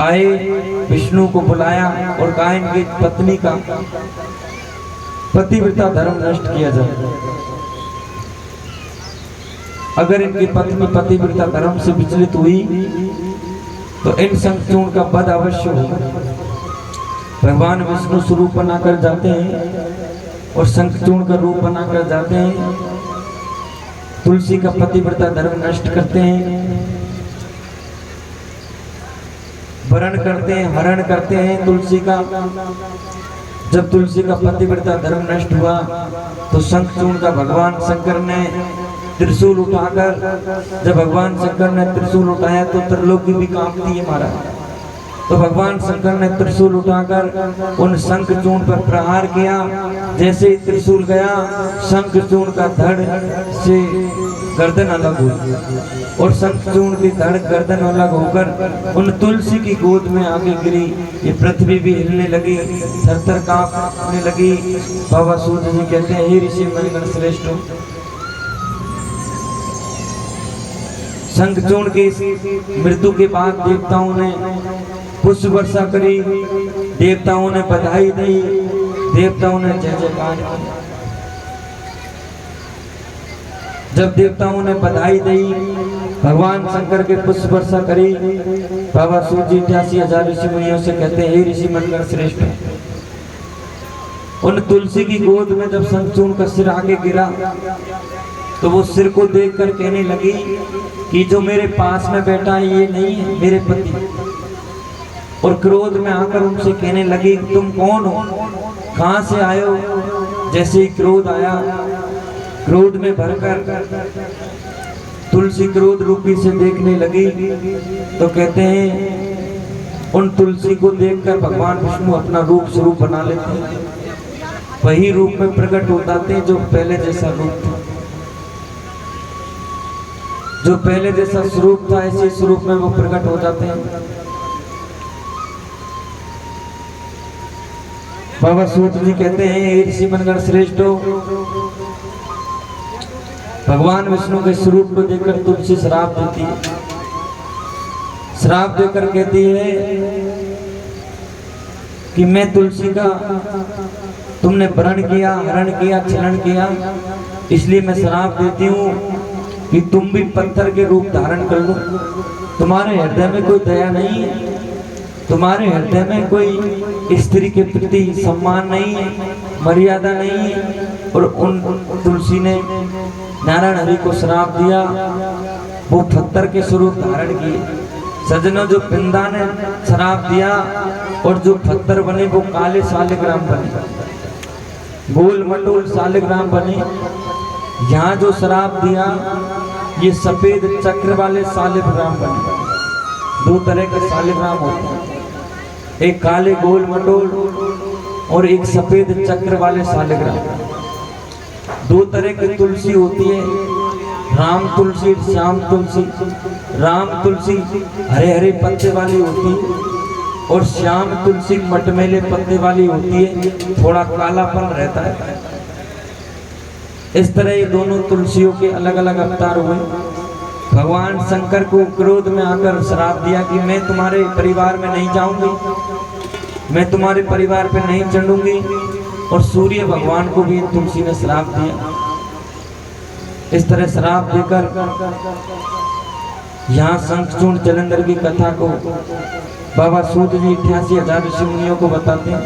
आए, विष्णु को बुलाया और कहा इनकी पत्नी का पतिव्रता धर्म नष्ट किया जाए। अगर इनकी पत्नी पतिव्रता धर्म से विचलित हुई तो इन शंखचूर्ण का वध अवश्य होगा। भगवान विष्णु स्वरूप बनाकर जाते हैं और शंखचूर्ण का रूप बनाकर जाते हैं, तुलसी का पतिव्रता धर्म नष्ट करते हैं, वरण करते हैं, हरण करते हैं तुलसी का। जब तुलसी का पतिव्रता धर्म नष्ट हुआ तो शंखचूर्ण का भगवान शंकर ने त्रिशूल उठाकर, जब भगवान शंकर ने त्रिशूल उठाया तो त्रिलोकी भी कांपती है महाराज। तो भगवान शंकर ने त्रिशूल उठाकर उन शंखचूर्ण पर प्रहार किया। जैसे ही त्रिशूल गया, शंखचूर्ण का धड़ से गर्दन अलग हुई और शंखचूर्ण की धड़ गर्दन अलग होकर उन तुलसी की गोद में आके गिरी। ये पृथ्वी भी हिलने लगी, थर-थर कांपने लगी। बाबा सूत जी कहते हैं, हे ऋषि मनगण श्रेष्ठ, शंखचूर्ण की मृत्यु के बाद देवताओं ने पुष्प वर्षा करी, देवताओं ने बधाई दी, देवताओं ने जय जयकार किया। जब देवताओं ने बधाई दी, भगवान शंकर के पुष्प वर्षा करी, बाबा सूत जी 88,000 ऋषि मुनियों से कहते हैं, हे ऋषि मनगण श्रेष्ठ, उन तुलसी की गोद में जब शंखचूर्ण का सिर आगे गिरा तो वो सिर को देखकर कहने लगी कि जो मेरे पास में बैठा है ये नहीं है मेरे पति। और क्रोध में आकर उनसे कहने लगी, तुम कौन हो, कहां से आए हो। जैसे ही क्रोध आया, क्रोध में भरकर तुलसी क्रोध रूपी से देखने लगी तो कहते हैं, उन तुलसी को देखकर भगवान विष्णु अपना रूप स्वरूप बना लेते हैं, वही रूप में प्रकट हो जाते हैं जो पहले जैसा रूप था। जो पहले जैसा स्वरूप था ऐसे स्वरूप में वो प्रकट हो जाते हैं। बाबा सूत जी कहते हैं, ऋषि मनगण श्रेष्ठ, भगवान विष्णु के स्वरूप को देखकर तुलसी श्राप देती है। श्राप देकर कहती है कि मैं तुलसी का तुमने वरण किया, हरण किया, छलन किया, इसलिए मैं श्राप देती हूँ कि तुम भी पत्थर के रूप धारण कर लो। तुम्हारे हृदय में कोई दया नहीं है, तुम्हारे हृदय में कोई स्त्री के प्रति सम्मान नहीं है, मर्यादा नहीं है। और उन तुलसी ने नारायण हरि को श्राप दिया, वो पत्थर के स्वरूप धारण किए। सज्जनों, जो पिंदा ने श्राप दिया और जो पत्थर बने वो काले शालिग्राम बने, गोल मटोल शालिग्राम बने। यहाँ जो श्राप दिया ये सफेद चक्र वाले शालिग्राम बने। दो तरह के शालिग्राम होते हैं, एक काले गोल मटोल और एक सफेद चक्र वाले शालिग्राम। दो तरह की तुलसी होती है, राम तुलसी, श्याम तुलसी। राम तुलसी हरे हरे पत्ते वाली होती है और श्याम तुलसी मटमैले पत्ते वाली होती है, थोड़ा कालापन रहता है। इस तरह ये दोनों तुलसियों के अलग अलग अवतार हुए। भगवान शंकर को क्रोध में आकर श्राप दिया कि मैं तुम्हारे परिवार में नहीं जाऊंगी, मैं तुम्हारे परिवार पे नहीं चढ़ूंगी। और सूर्य भगवान को भी तुलसी ने श्राप दिया। इस तरह श्राप देकर यहाँ शंखचूर्ण जलंधर की कथा को बाबा सूत जी 88,000 ऋषि मुनियों को बताते हैं।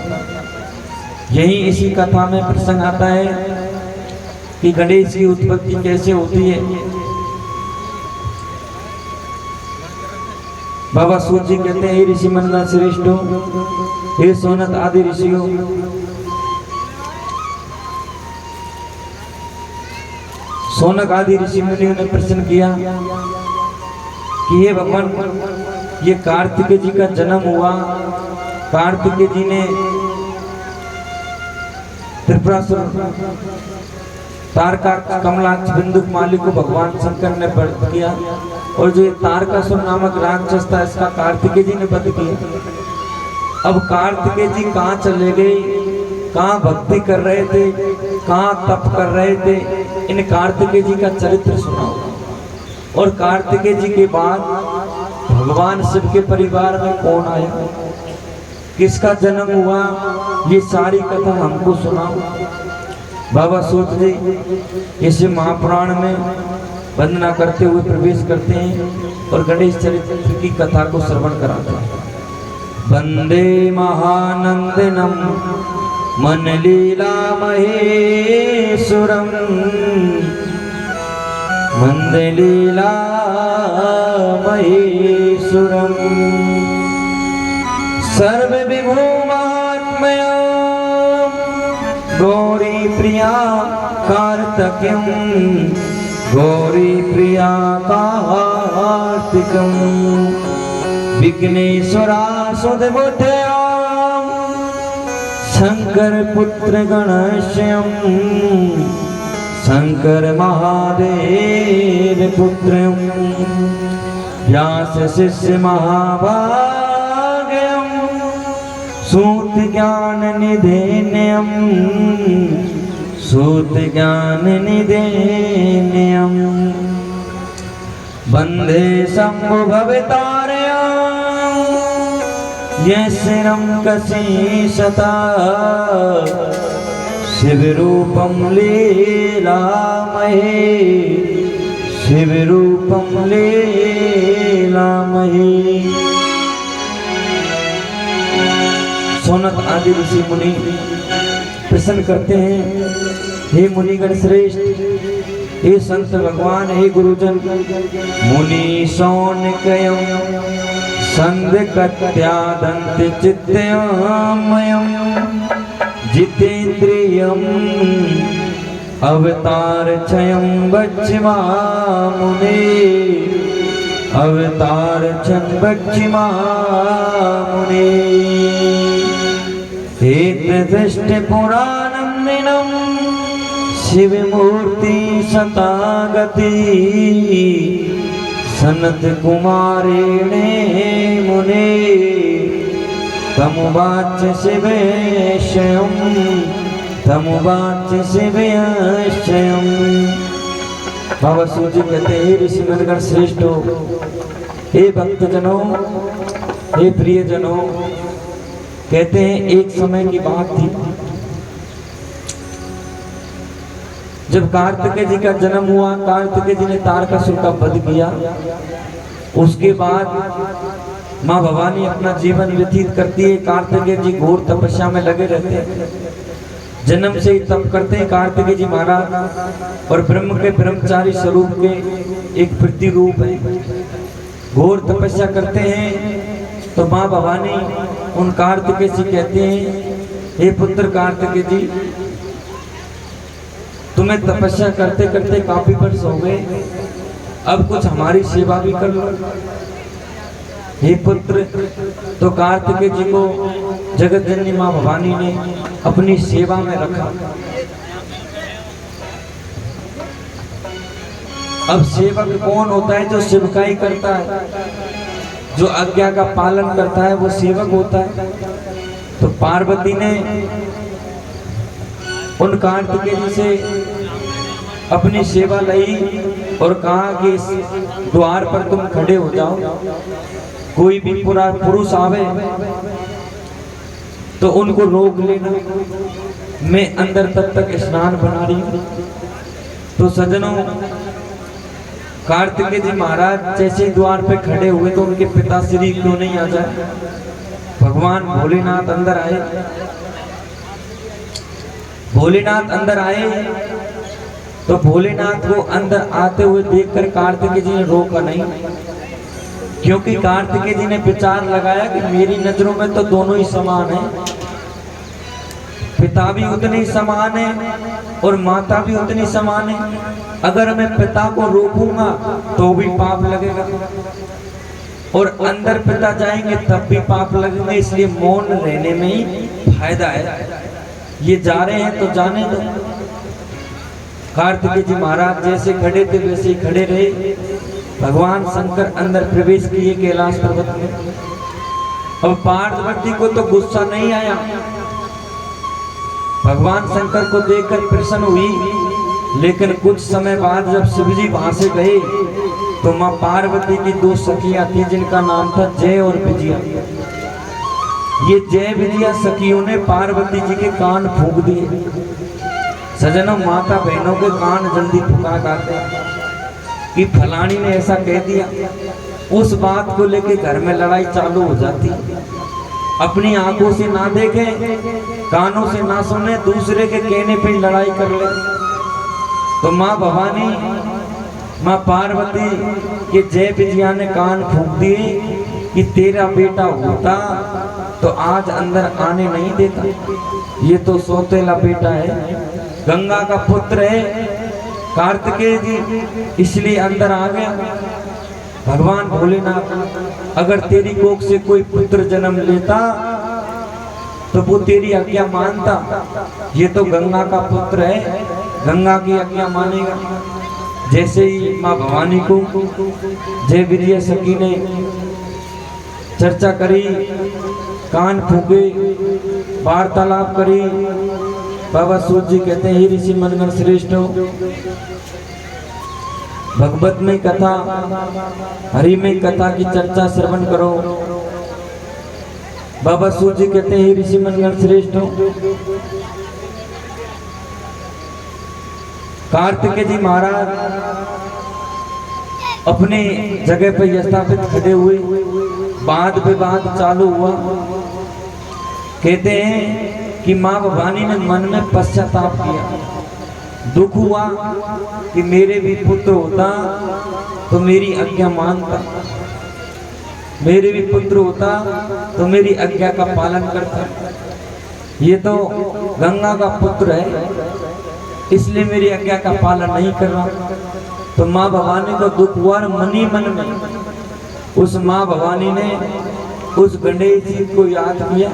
यही इसी कथा में प्रसंग आता है कि गणेश की उत्पत्ति कैसे होती है। बाबा सूत जी कहते हैं, हे ऋषि मनगण श्रेष्ठो, हे सोनक आदि ऋषियों, सोनक आदि ऋषि मुनियों ने प्रश्न किया कि हे भगवान, ये कार्तिकेय जी का जन्म हुआ, कार्तिकेय जी ने त्रिपुरासुर तारका कमलाक्ष बिंदुक माली को भगवान शंकर ने वध किया। और जो तारकासुर नामक राक्षस था इसका कार्तिकेय जी ने वध किया। अब कार्तिकेय जी कहाँ चले गए, कहाँ भक्ति कर रहे थे, कहाँ तप कर रहे थे, इन कार्तिकेय जी का चरित्र सुनाओ। और कार्तिकेय जी के बाद भगवान शिव के परिवार में कौन आया, किसका जन्म हुआ, ये सारी कथा हमको सुनाओ। बाबा सूत जी इसे महापुराण में वंदना करते हुए प्रवेश करते हैं और गणेश चरित्र की कथा को श्रवण कराते हैं। वंदे महानंदनम मन लीला महेश्वरम, वंदे लीला महेश्वरम, सर्व विभूमात्मया गौरी प्रिया कार्तिकम, गौरी प्रिया कार्तिकम, विघ्नेश्वरा सुधबुद्धया शंकर पुत्र गणेशम, शंकर महादेव पुत्रम, व्यास शिष्य महाभाग्यम, सूत ज्ञान निधेन्यम, सूत ज्ञान निधेन्यम, वंदे शंभु भवतारयं यशरं कशीशता, शिव रूपं लीलामहे, शिव रूपं लीलामहे। सोनत आदि ऋषि मुनि प्रश्न करते हैं, हे मुनिगण श्रेष्ठ, हे संत भगवान, हे गुरुजन, मुनि सौनकयं संग कत्यादंत चित्तमयं जितेन्द्रियं अवतार क्षयं वच्मामुने, अवतार क्षयं वच्मामुने। एतदृष्ट पुराणं शिव मूर्ति शतागति, सनत कुमारेणे मुने, तमुवाच शिवेशयं, तमुवाच शिवेशयं। बाबा सूजी कहते हैं, हे ऋषि मनगण श्रेष्ठो, हे भक्तजनों, हे प्रियजनों, कहते हैं एक समय की बात थी जब कार्तिकेय जी का जन्म हुआ। कार्तिकेय जी ने तारकासुर का वध किया। उसके बाद माँ भवानी अपना जीवन व्यतीत करती है। कार्तिकेय जी घोर तपस्या में लगे रहते हैं, जन्म से ही तप करते हैं। कार्तिकेय जी महाराज और ब्रह्म के ब्रह्मचारी स्वरूप के एक प्रतिरूप है, घोर तपस्या करते हैं। तो माँ भवानी उन कार्तिकेय जी कहते हैं, हे पुत्र कार्तिकेय जी, तुम्हें तपस्या करते करते काफी वर्ष हो गए, अब कुछ हमारी सेवा भी कर लो। हे पुत्र, तो कार्तिकेय जी को जगत जननी माँ भवानी ने अपनी सेवा में रखा। अब सेवक कौन होता है? जो सेवकाई करता है, जो आज्ञा का पालन करता है, वो सेवक होता है। तो पार्वती ने उन कार्तिकेय जी से अपनी सेवा ली और कहा कि इस द्वार पर तुम खड़े हो जाओ, कोई भी पुरुष आवे तो उनको रोक लेना, मैं अंदर तब तक स्नान बना रही हूँ। तो सज्जनों, कार्तिकेय जी महाराज जैसे द्वार पे खड़े हुए तो उनके पिता श्री क्यों नहीं आ जाए? भगवान भोलेनाथ अंदर आए। भोलेनाथ अंदर आए तो भोलेनाथ को अंदर आते हुए देखकर कार्तिकेय जी ने रोका नहीं, क्योंकि कार्तिकेय जी ने विचार लगाया कि मेरी नजरों में तो दोनों ही समान हैं। पिता भी उतने ही समान है और माता भी उतनी समान है। अगर मैं पिता को रोकूंगा तो भी पाप लगेगा और अंदर पिता जाएंगे तब भी पाप लगेगा। इसलिए मौन रहने में ही फायदा है। ये जा रहे हैं तो जाने दो। कार्तिकेय जी महाराज जैसे खड़े थे वैसे ही खड़े रहे। भगवान शंकर अंदर प्रवेश किए कैलाश पर्वत में। अब पार्वती को तो गुस्सा नहीं आया, भगवान शंकर को देखकर प्रसन्न हुई। लेकिन कुछ समय बाद जब शिवजी वहां से गए तो माँ पार्वती की दो सखियां थी जिनका नाम था जय और विजया। ये जय विजया सखियों ने पार्वती जी के कान फूंक दिए। सजनों, माता बहनों के कान जल्दी फुका जाते हैं कि फलानी ने ऐसा कह दिया। उस बात को लेके घर में लड़ाई चालू हो जाती। अपनी आंखों से ना देखे, कानों से ना सुने, दूसरे के कहने पे लड़ाई कर ले। तो माँ भवानी, माँ पार्वती के जय विजया ने कान फूंक दिए कि तेरा बेटा होता तो आज अंदर आने नहीं देता। ये तो सौतेला बेटा है, गंगा का पुत्र है, कार्तिकेय जी, इसलिए अंदर आ गया। भगवान भोलेनाथ, अगर तेरी कोख से कोई पुत्र जन्म लेता तो वो तेरी आज्ञा मानता। ये तो गंगा का पुत्र है, गंगा की आज्ञा मानेगा। जैसे ही माँ भवानी को जय विजया सखी ने चर्चा करी, कान फूके, वार्तालाप करी, बाबा सूत जी कहते हैं, हे ऋषि मनगण श्रेष्ठ हो, भगवत में कथा, हरि में कथा की चर्चा श्रवण करो। बाबा सूत जी कहते हैं, हे ऋषि मनगण श्रेष्ठ हो, कार्तिकेय जी महाराज अपने जगह पर यथापित खड़े हुए, वाद विवाद चालू हुआ। कहते हैं कि माँ भवानी ने मन में पश्चाताप किया, दुख हुआ कि मेरे भी पुत्र होता तो मेरी आज्ञा मानता, मेरे भी पुत्र होता तो मेरी आज्ञा का पालन करता। ये तो गंगा का पुत्र है, इसलिए मेरी आज्ञा का पालन नहीं कर रहा। तो माँ भवानी को दुख हुआ, मन ही मन में उस माँ भवानी ने उस गणेश जी को याद किया,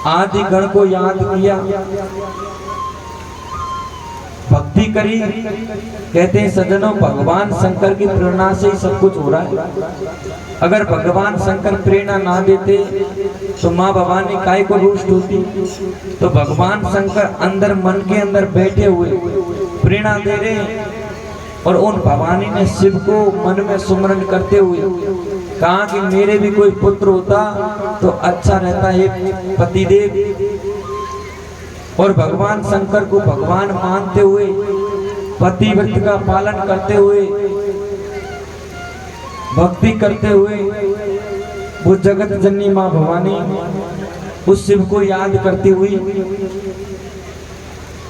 आदि गण को याद किया, भक्ति करी। कहते हैं सज्जनों, भगवान शंकर की प्रेरणा से ही सब कुछ हो रहा है। अगर भगवान शंकर प्रेरणा ना देते तो माँ भवानी काय को रुष्ट होती। तो भगवान शंकर अंदर मन के अंदर बैठे हुए प्रेरणा दे रहे, और उन भवानी ने शिव को मन में सुमरन करते हुए कहा कि मेरे भी कोई पुत्र होता तो अच्छा रहता है पतिदेव। और भगवान शंकर को भगवान मानते हुए, पतिव्रत का पालन करते हुए, भक्ति करते हुए, वो जगत जननी माँ भवानी उस शिव को याद करती हुई,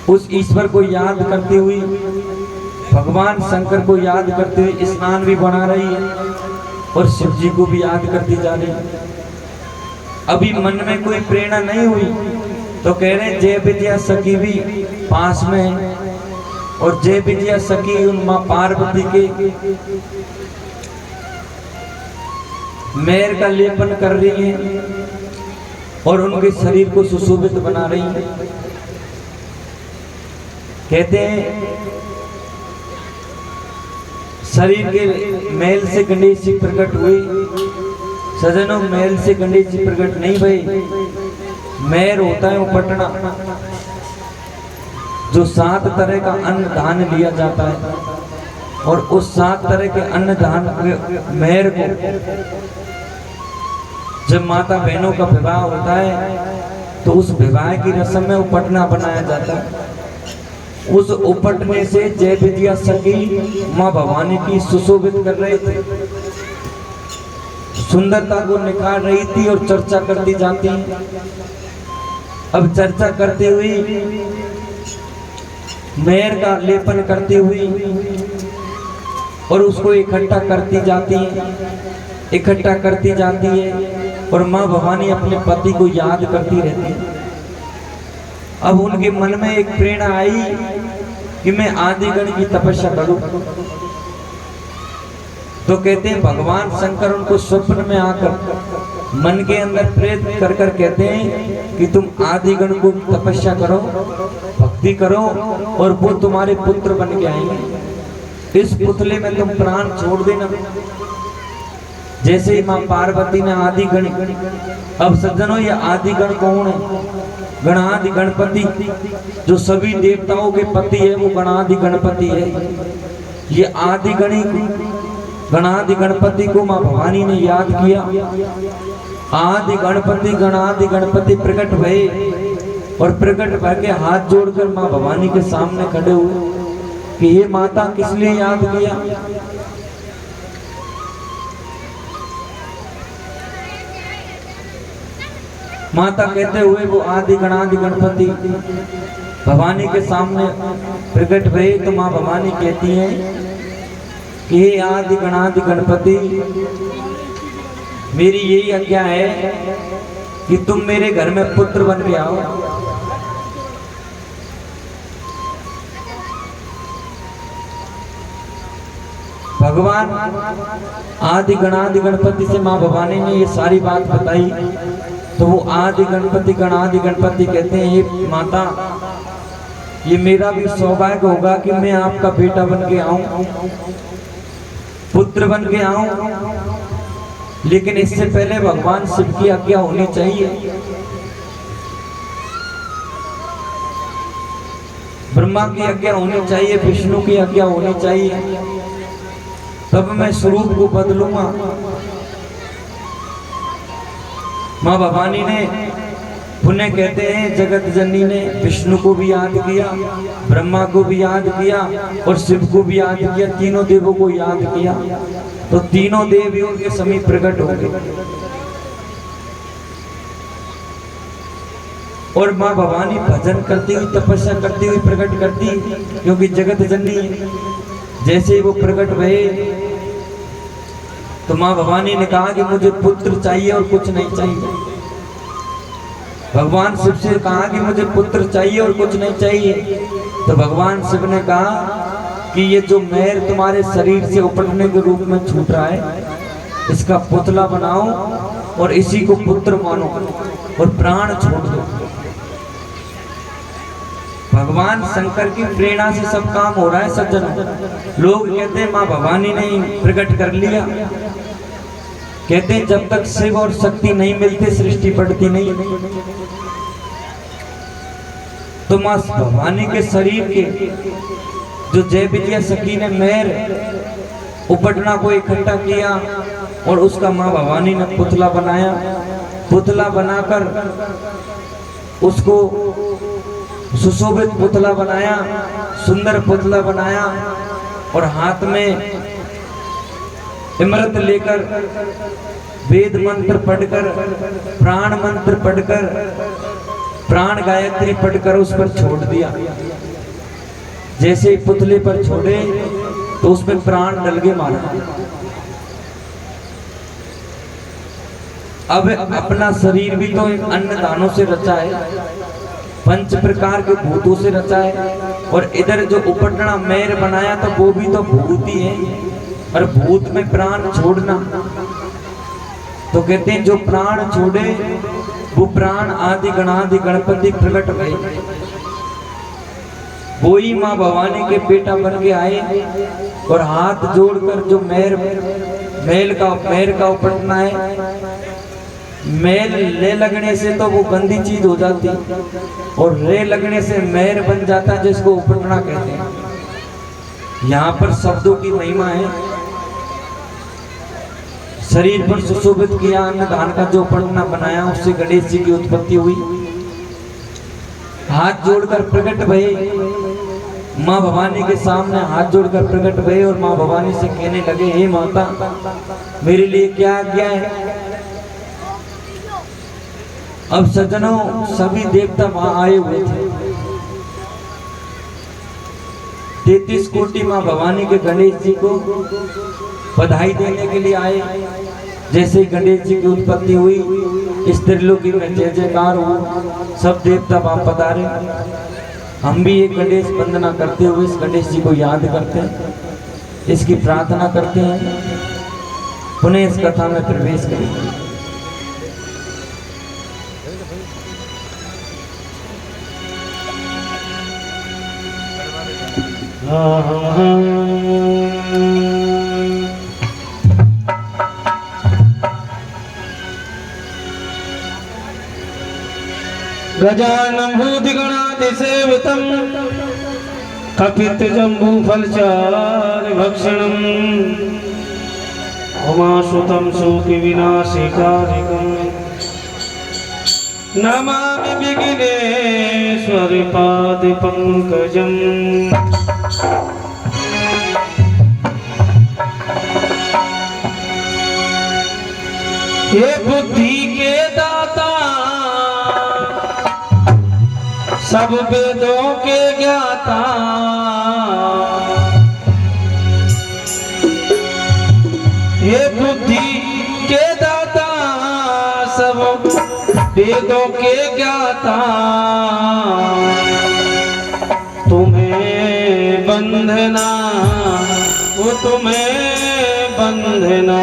उस ईश्वर को याद करती हुई, भगवान शंकर को याद करते हुए स्नान भी बना रही है और शिव जी को भी याद करती जा रही है। अभी मन में कोई प्रेरणा नहीं हुई तो कह रहे हैं जय विजया सखी भी पास में है, और जय विजया सखी उन माँ पार्वती के मेहर का लेपन कर रही है और उनके शरीर को सुशोभित बना रही है। कहते हैं शरीर के मैल से गणेश जी प्रकट हुए। सजनों, मैल से गणेश जी प्रकट नहीं भई, मैर होता है उपटना, जो 7 तरह का अन्न धान लिया जाता है, और उस 7 तरह के अन्न धान मैर को जब माता बहनों का विवाह होता है तो उस विवाह की रस्म में उपटना बनाया जाता है। उस उपटने से जय विजया सखी माँ भवानी की सुशोभित कर रहे थे, सुंदरता को निखार रही थी और चर्चा करती जाती। अब चर्चा करते हुए, मेहर का लेपन करती हुई और उसको इकट्ठा करती जाती है, इकट्ठा करती जाती है, और माँ भवानी अपने पति को याद करती रहती है। अब उनके मन में एक प्रेरणा आई कि मैं आदिगण की तपस्या करूं। तो कहते हैं भगवान शंकर उनको स्वप्न में आकर मन के अंदर प्रेरित कर कर कहते हैं कि तुम आदिगण को तपस्या करो, भक्ति करो, और वो तुम्हारे पुत्र बन के आएंगे। इस पुतले में तुम प्राण छोड़ देना। जैसे ही माँ पार्वती ने आदिगण, अब सज्जनों ये आदिगण कौन है? गणादि गणपति, जो सभी देवताओं के पति है वो गणादि गणपति है। ये आदि गणादि गणपति को माँ भवानी ने याद किया। आदि गणादि गणपति प्रकट भये और प्रकट भर के हाथ जोड़कर माँ भवानी के सामने खड़े हुए कि ये माता किस लिए याद किया। माता कहते हुए वो आदि गणादि गणपति भवानी के सामने प्रकट भये तो माँ भवानी कहती हैं कि हे आदि गणादि गणपति, मेरी यही आज्ञा है कि तुम मेरे घर में पुत्र बन के आओ। भगवान आदि गणादि गणपति से माँ भवानी ने ये सारी बात बताई तो वो आदि गणादि गणपति कहते हैं ये माता, ये मेरा भी सौभाग्य होगा कि मैं आपका बेटा बन के आऊं, पुत्र बन के आऊं, लेकिन इससे पहले भगवान शिव की आज्ञा होनी चाहिए। ब्रह्मा की आज्ञा होनी चाहिए, विष्णु की आज्ञा होनी चाहिए, तब मैं स्वरूप को बदलूंगा। माँ भवानी ने पुण्य कहते हैं जगत जननी ने विष्णु को भी याद किया, ब्रह्मा को भी याद किया और शिव को भी याद किया, तीनों देवों को याद किया तो तीनों देव भी उनके समीप प्रकट हो गए। और माँ भवानी भजन करती हुई तपस्या करती हुई प्रकट करती, क्योंकि जगत जननी जैसे ही वो प्रकट भये तो माँ भवानी ने कहा कि मुझे पुत्र चाहिए और कुछ नहीं चाहिए। भगवान शिव से कहा कि मुझे पुत्र चाहिए और कुछ नहीं चाहिए तो भगवान शिव ने कहा कि ये जो मैल तुम्हारे शरीर से उपटने के रूप में छूट रहा है, इसका पुतला बनाओ और इसी को पुत्र मानो और प्राण छोड़ दो। भगवान शंकर की प्रेरणा से सब काम हो रहा है सज्जनों। लोग कहते हैं माँ भवानी ने प्रकट कर लिया, कहते हैं जब तक शिव और शक्ति नहीं मिलते सृष्टि बढ़ती नहीं। तो माँ भवानी के शरीर के जो जय विजय सखी ने मेहर उपटना को इकट्ठा किया और उसका माँ भवानी ने पुतला बनाया। पुतला बनाकर उसको सुशोभित पुतला बनाया, सुंदर पुतला बनाया और हाथ में इमृत लेकर वेद मंत्र पढ़कर, प्राण मंत्र पढ़कर, प्राण गायत्री पढ़कर उस पर छोड़ दिया। जैसे ही पुतले पर छोड़े तो उसमें प्राण डल के मारा। अब अपना शरीर भी तो अन्न दानों से रचा है, पंच प्रकार के भूतों से रचा है और इधर जो उपटना मेर बनाया तो वो भी तो भूत ही है और भूत में प्राण छोड़ना। तो कहते हैं जो प्राण छोड़े वो प्राण आदि गणादि गणपति प्रकट भये। वो ही माँ भवानी के बेटा बन के आए और हाथ जोड़कर जो मेल का उपटना है, मेल ले लगने से तो वो गंदी चीज हो जाती और रे लगने से मेहर बन जाता है, जिसको उपटना कहते हैं। यहाँ पर शब्दों की महिमा है। शरीर पर सुशोभित किया, अन्न दान का जो उपटना बनाया उससे गणेश जी की उत्पत्ति हुई। हाथ जोड़कर प्रकट भये, माँ भवानी के सामने हाथ जोड़कर प्रकट भये और माँ भवानी से कहने लगे हे माता, मेरे लिए क्या आज्ञा है। अब सज्जनों सभी देवता वहां आए हुए थे। 33 कोटि माँ भवानी के गणेश जी को बधाई देने के लिए आए। जैसे ही गणेश जी की उत्पत्ति हुई, इस त्रिलोकी में जय जयकार हुआ, सब देवता वहां पधारे। हम भी एक गणेश वंदना करते हुए इस गणेश जी को याद करते हैं, इसकी प्रार्थना करते हैं, पुनः इस कथा में प्रवेश करेंगे। गजानन भूतगणाधिसेवितं कपित जम्बू फलचार भक्षणम उमासुतम शोक विनाशिकारकम नमामि विघ्नेश्वर पाद पंकजम। हे बुद्धि के दाता सब वेदों के ज्ञाता हे बुद्धि के दाता सब वेदों के ज्ञाता तुम्हें बंधना वो तुम्हें बंधना।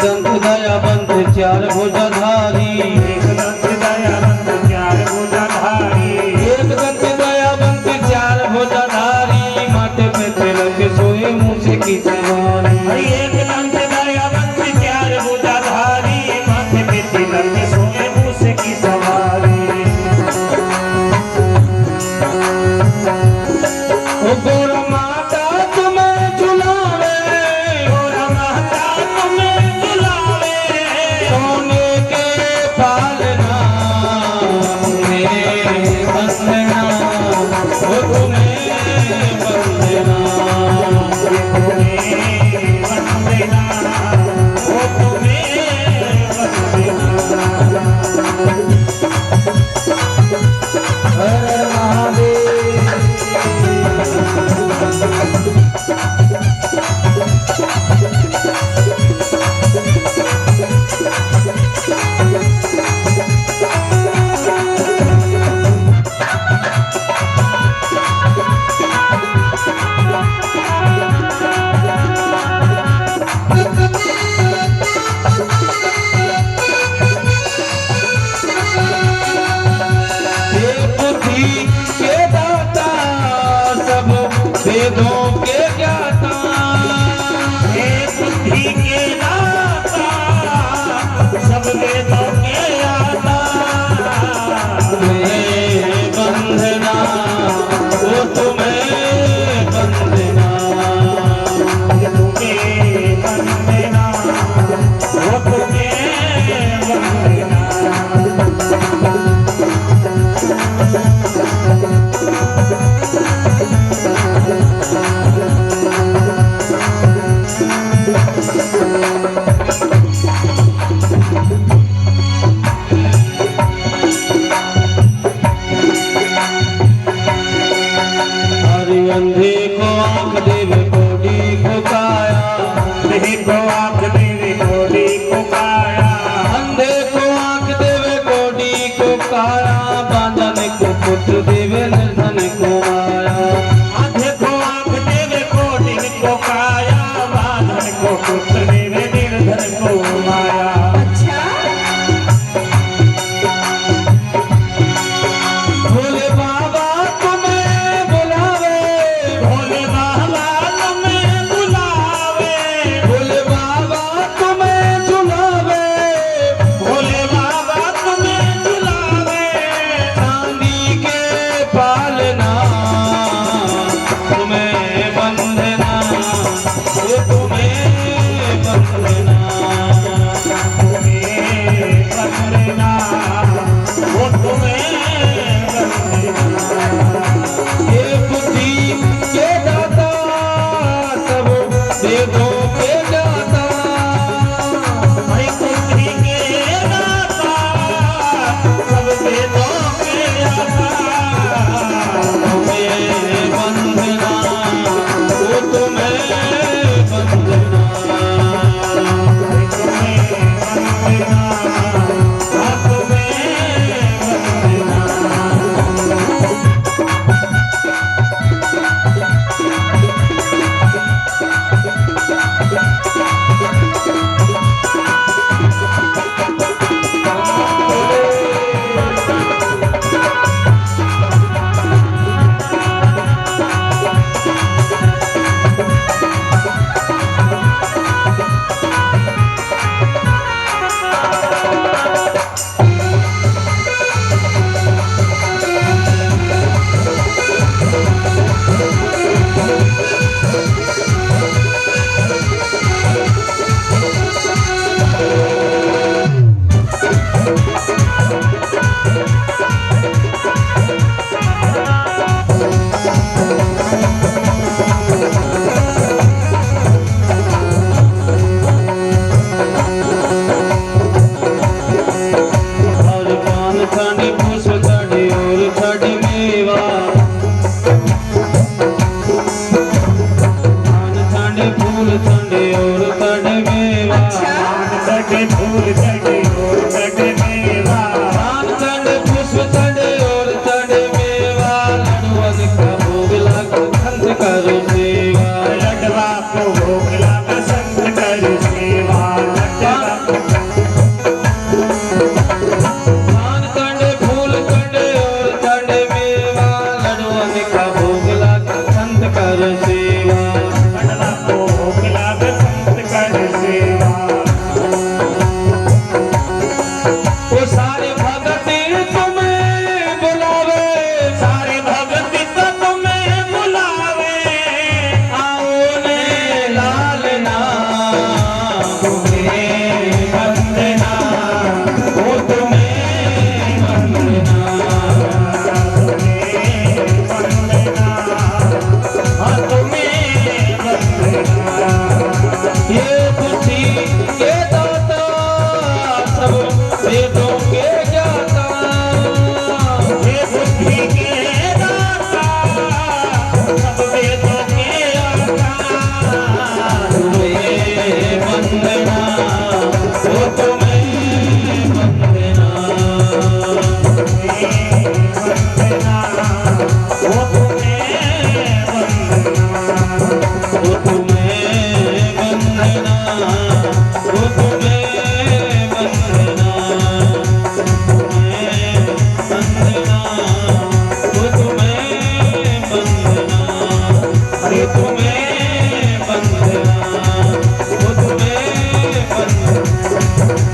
दंत दयावंत चार भुजाधारी एक दंत दयावंत चार भुजाधारी एक दंत दयावंत चार भुजाधारी माथे पे तिलक सोए मूसे की सवारी एक दंत दयावंत चार भुजाधारी माथे पे तिलक सोए मूसे की सवारी। ओ गोरा माता तुम्हें झुलावे गोरा माता सोने के पाल सब वेदों के ज्ञाता, हे बुद्धि के दाता, सब वेदों के आता, तुम्हें वंदना, वो तुम्हें वंदना, वो तुम्हें वंदना, वो तुम्हें वंदना, वो तुम्हें वंदना, अरे तुम्हें वंदना, वो तुम्हें वंदना,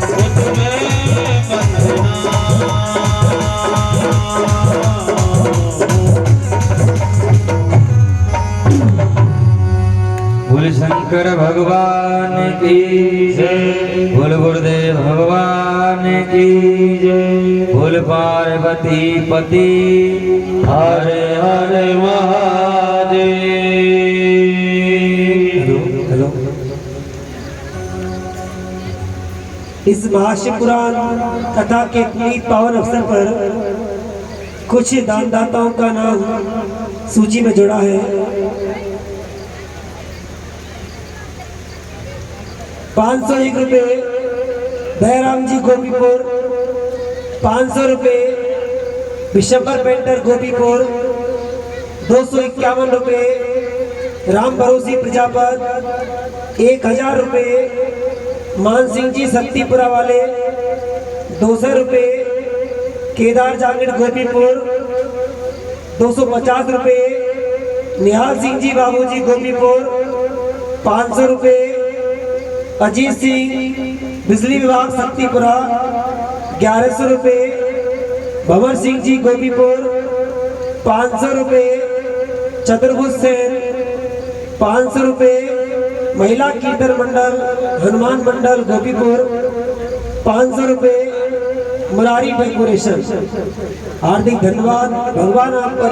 वो तुम्हें वंदना। बोल शंकर भगवान की जय, बोल गुरुदेव भगवान की जय, बोल पार्वती पति हर हर महादेव। हेलो इस महाशिवपुराण कथा के पुनीत पावन अवसर पर कुछ दानदाताओं का नाम सूची में जुड़ा है। 501 रुपये भैराम जी गोपीपुर, 500 रुपये विशंबर पेंटर गोपीपुर, 251 रुपये राम भरोसी प्रजापत, 1000 रुपये मान सिंह जी शक्तिपुरा वाले, 200 रुपये केदार जांगड़ गोपीपुर, 250 रुपये निहाल सिंह जी बाबूजी गोपीपुर, 500 रुपये अजीत सिंह बिजली विभाग शक्तिपुरा, 1100 रुपये भंवर सिंह जी गोपीपुर, 500 रुपये चतुर्भुज सेन, 500 रुपये महिला कीर्तन मंडल हनुमान मंडल गोपीपुर, 500 रुपये मुरारी डेकोरेशन। हार्दिक धन्यवाद। भगवान आप पर